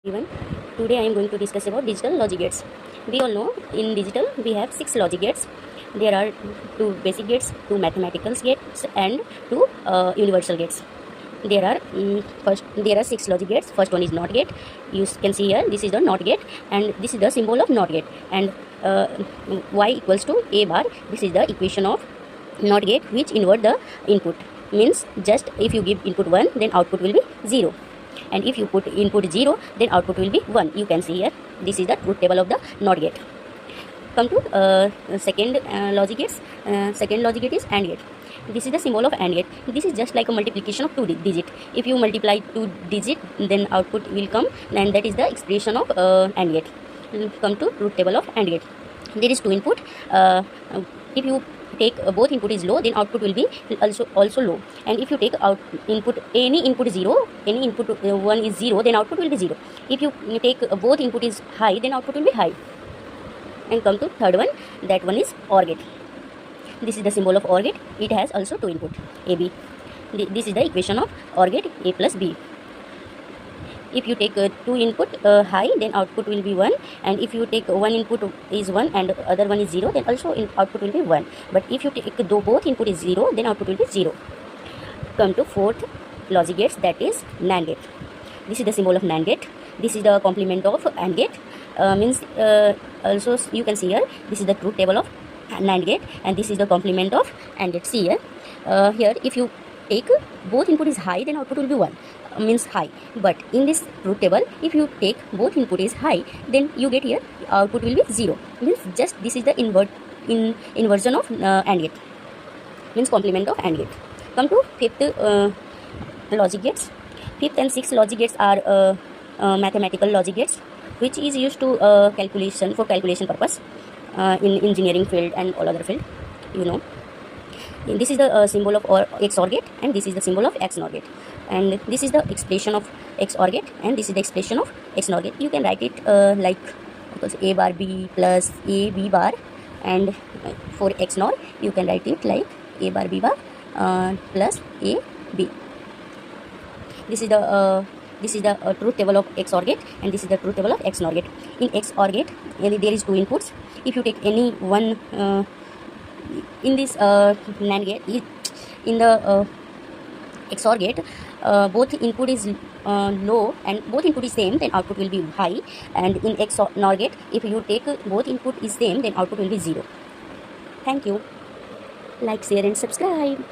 Everyone, today I am going to discuss about digital logic gates. We all know in digital we have 6 logic gates. There are 2 basic gates, 2 mathematical gates, and 2 universal gates. There are 6 logic gates. First one is NOT gate. You can see here this is the NOT gate, and this is the symbol of NOT gate. And y equals to a bar. This is the equation of NOT gate which invert the input. Means just if you give input 1, then output will be 0. And if you put input 0, then output will be 1. You can see here this is the truth table of the NOT gate. Come to second logic gates. Second logic gate is AND gate. This is the symbol of AND gate. This is just like a multiplication of 2 digit. If you multiply 2 digit, then output will come, and that is the expression of AND gate. Come to truth table of AND gate. There is 2 input. If you take both input is low, then output will be also low. And if you take out input, any input 0, any input 1 is 0, then output will be 0. If you take both input is high, then output will be high. And come to third one, that one is OR gate. This is the symbol of OR gate. It has also 2 input, A, B. This is the equation of OR gate, A plus B. If you take 2 input high, then output will be 1. And if you take 1 input is 1 and other one is 0, then also output will be 1. But if you take both input is 0, then output will be 0. Come to fourth logic gates, that is NAND gate. This is the symbol of NAND gate. This is the complement of AND gate. Also you can see here, this is the truth table of NAND gate, and this is the complement of AND gate. See here, here if you take both input is high, then output will be 1. Means high. But in this truth table, if you take both input is high, then you get here output will be 0. Means just this is the inversion of AND gate. Means complement of AND gate. Come to fifth logic gates. Fifth and sixth logic gates are mathematical logic gates, which is used to calculation purpose in engineering field and all other field. You know. And this is the symbol of XOR gate, and this is the symbol of XNOR gate. And this is the expression of XOR gate, and this is the expression of XNOR gate. You can write it like A bar B plus A B bar, and for XNOR you can write it like A bar B bar plus A B. This is the truth table of XOR gate, and this is the truth table of XNOR gate. In XOR gate, there is 2 inputs. If you take any one in this NAND gate, in the XOR gate, both input is low and both input is same, then output will be high. And in XNOR gate, if you take both input is same, then output will be 0. Thank you. Like, share and subscribe.